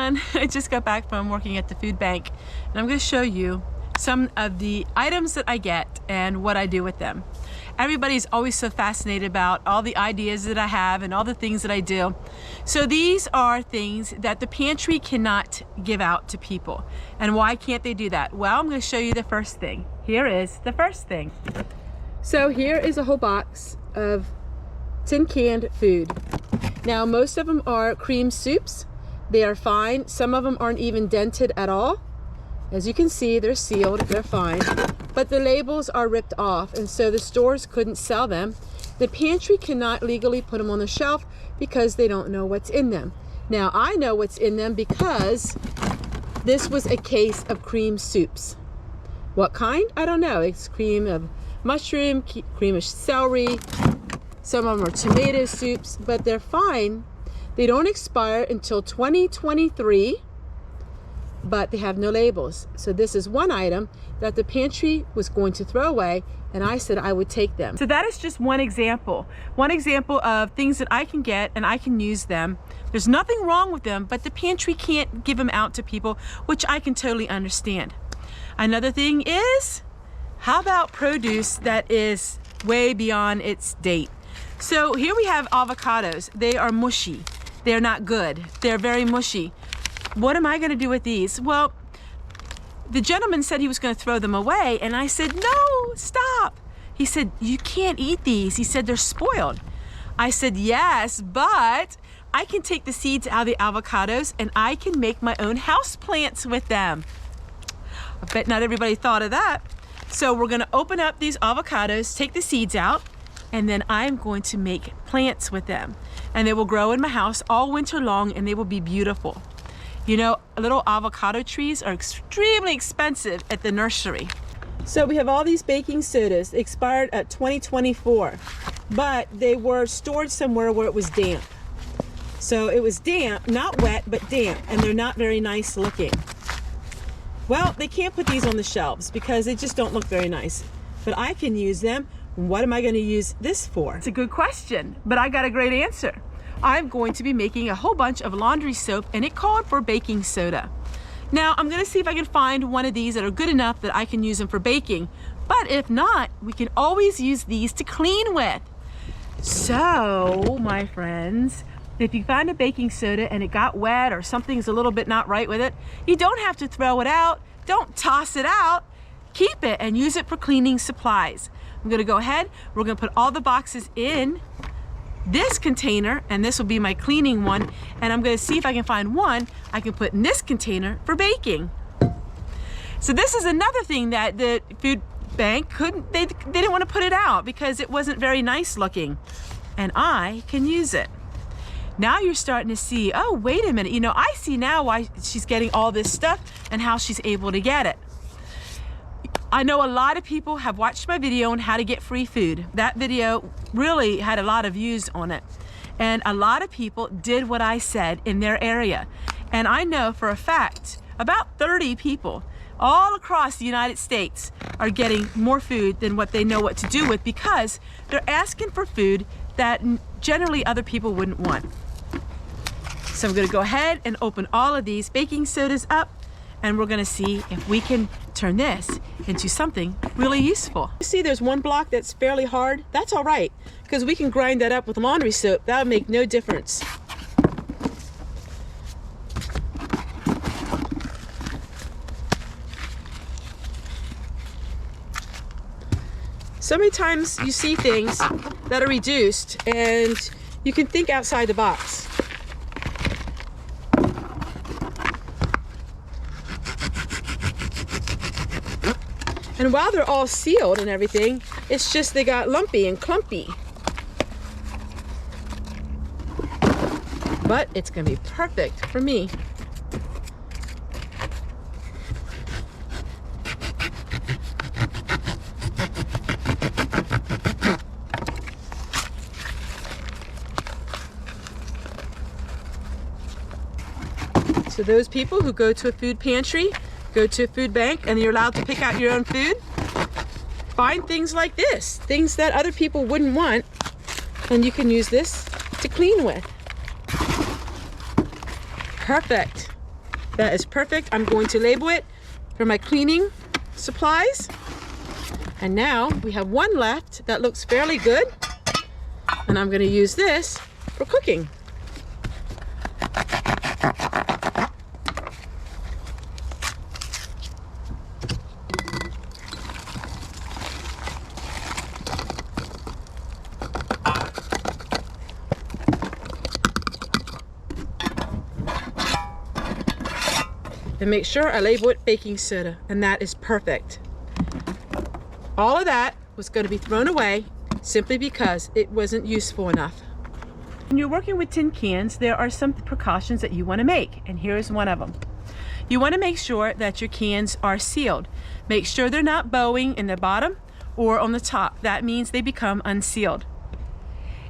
everyone. I just got back from working at the food bank, and I'm going to show you some of the items that I get and what I do with them. Everybody's always so fascinated about all the ideas that I have and all the things that I do. So these are things that the pantry cannot give out to people. And why can't they do that? Well, I'm going to show you the first thing. Here is the first thing. So here is a whole box of tin canned food. Now most of them are cream soups. They are fine. Some of them aren't even dented at all. As you can see, they're sealed, they're fine. But the labels are ripped off, and so the stores couldn't sell them. The pantry cannot legally put them on the shelf because they don't know what's in them. Now I know what's in them because this was a case of cream soups. What kind? I don't know. It's cream of mushroom, cream of celery. Some of them are tomato soups, but they're fine. They don't expire until 2023, but they have no labels. So this is one item that the pantry was going to throw away, and I said I would take them. So that is just one example of things that I can get and I can use them. There's nothing wrong with them, but the pantry can't give them out to people, which I can totally understand. Another thing is, how about produce that is way beyond its date? So here we have avocados. They are mushy. They're not good. They're very mushy. What am I going to do with these? Well, the gentleman said he was going to throw them away, and I said, no, stop. He said, you can't eat these. He said, they're spoiled. I said, yes, but I can take the seeds out of the avocados and I can make my own house plants with them. I bet not everybody thought of that. So we're going to open up these avocados, take the seeds out, and then I'm going to make plants with them. And they will grow in my house all winter long, and they will be beautiful. You know, little avocado trees are extremely expensive at the nursery. So we have all these baking sodas, expired at 2024, but they were stored somewhere where it was damp. So it was damp, not wet, but damp, and they're not very nice looking. Well, they can't put these on the shelves because they just don't look very nice, but I can use them. What am I going to use this for? It's a good question, but I got a great answer. I'm going to be making a whole bunch of laundry soap, and it called for baking soda. Now I'm going to see if I can find one of these that are good enough that I can use them for baking, but if not, we can always use these to clean with. So my friends, if you find a baking soda and it got wet or something's a little bit not right with it, you don't have to throw it out. Don't toss it out. Keep it and use it for cleaning supplies. I'm going to go ahead, we're going to put all the boxes in this container, and this will be my cleaning one, and I'm going to see if I can find one I can put in this container for baking. So this is another thing that the food bank couldn't, they didn't want to put it out because it wasn't very nice looking, and I can use it. Now you're starting to see, oh, wait a minute, you know, I see now why she's getting all this stuff and how she's able to get it. I know a lot of people have watched my video on how to get free food. That video really had a lot of views on it. And a lot of people did what I said in their area. And I know for a fact, about 30 people all across the United States are getting more food than what they know what to do with because they're asking for food that generally other people wouldn't want. So I'm gonna go ahead and open all of these baking sodas up, and we're gonna see if we can turn this into something really useful. You see there's one block that's fairly hard. That's all right, because we can grind that up with laundry soap. That'll make no difference. So many times you see things that are reduced and you can think outside the box. And while they're all sealed and everything, it's just they got lumpy and clumpy. But it's gonna be perfect for me. So those people who go to a food pantry, go to a food bank, and you're allowed to pick out your own food, find things like this, things that other people wouldn't want, and you can use this to clean with. Perfect. That is perfect. I'm going to label it for my cleaning supplies. And now we have one left that looks fairly good. And I'm going to use this for cooking. And make sure I label it baking soda, and that is perfect. All of that was going to be thrown away simply because it wasn't useful enough. When you're working with tin cans, there are some precautions that you want to make, and here's one of them. You want to make sure that your cans are sealed. Make sure they're not bowing in the bottom or on the top. That means they become unsealed.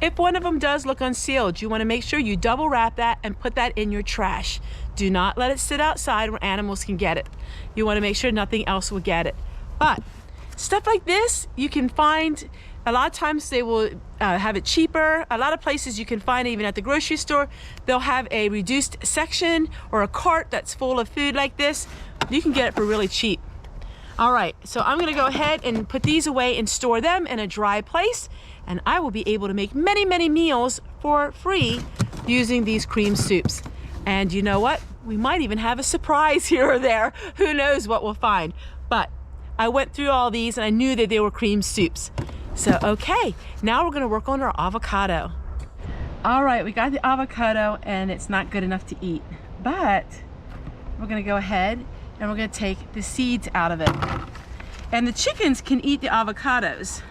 If one of them does look unsealed, you want to make sure you double wrap that and put that in your trash. Do not let it sit outside where animals can get it. You want to make sure nothing else will get it. But stuff like this, you can find, a lot of times they will have it cheaper. A lot of places you can find, even at the grocery store, they'll have a reduced section or a cart that's full of food like this. You can get it for really cheap. All right, so I'm gonna go ahead and put these away and store them in a dry place, and I will be able to make many, many meals for free using these cream soups. And you know what? We might even have a surprise here or there. Who knows what we'll find. But I went through all these and I knew that they were cream soups. So, okay, now we're gonna work on our avocado. All right, we got the avocado and it's not good enough to eat, but we're gonna go ahead and we're gonna take the seeds out of it. And the chickens can eat the avocados.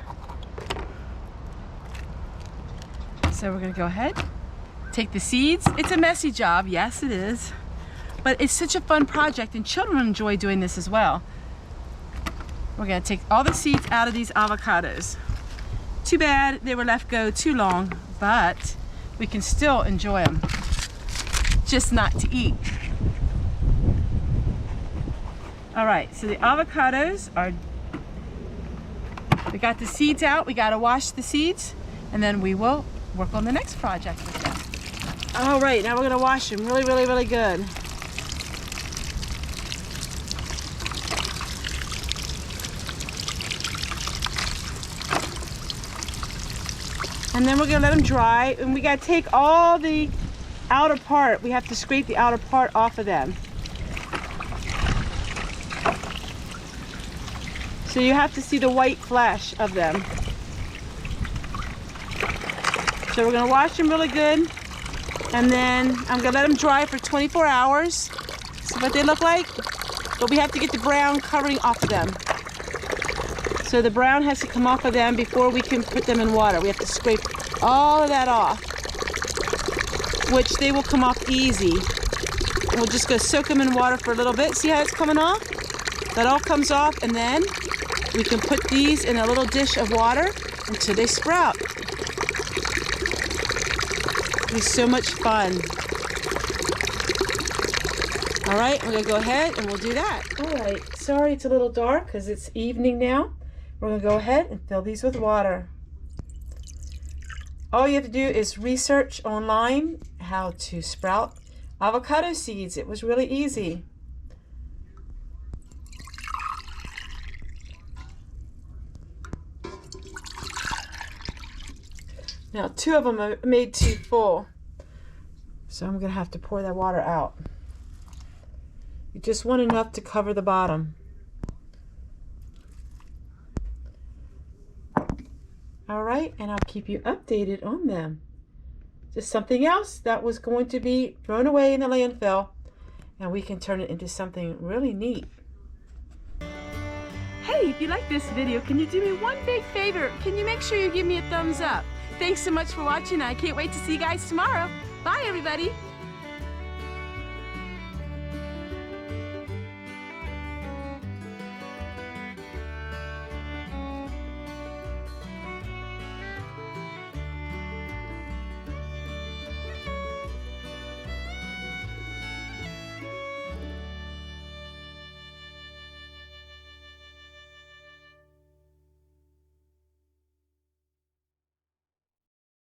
So we're gonna go ahead, take the seeds. It's a messy job, yes it is, but it's such a fun project and children enjoy doing this as well. We're gonna take all the seeds out of these avocados. Too bad they were left go too long, but we can still enjoy them, just not to eat. All right, so the avocados are, we got the seeds out, we gotta wash the seeds, and then we will work on the next project with them. All right, now we're gonna wash them really, really, really good. And then we're gonna let them dry, and we gotta take all the outer part. We have to scrape the outer part off of them. So you have to see the white flesh of them. So we're gonna wash them really good, and then I'm gonna let them dry for 24 hours. See what they look like? But we have to get the brown covering off of them. So the brown has to come off of them before we can put them in water. We have to scrape all of that off, which they will come off easy. And we'll just go soak them in water for a little bit. See how it's coming off? That all comes off, and then we can put these in a little dish of water until they sprout. It's so much fun. All right, we're gonna go ahead and we'll do that. All right, sorry it's a little dark because it's evening now. We're gonna go ahead and fill these with water. All you have to do is research online how to sprout avocado seeds. It was really easy. Now 2 of them are made too full, so I'm gonna have to pour that water out. You just want enough to cover the bottom. All right, and I'll keep you updated on them. Just something else that was going to be thrown away in the landfill, and we can turn it into something really neat. Hey, if you like this video, can you do me one big favor? Can you make sure you give me a thumbs up? Thanks so much for watching. I can't wait to see you guys tomorrow. Bye, everybody.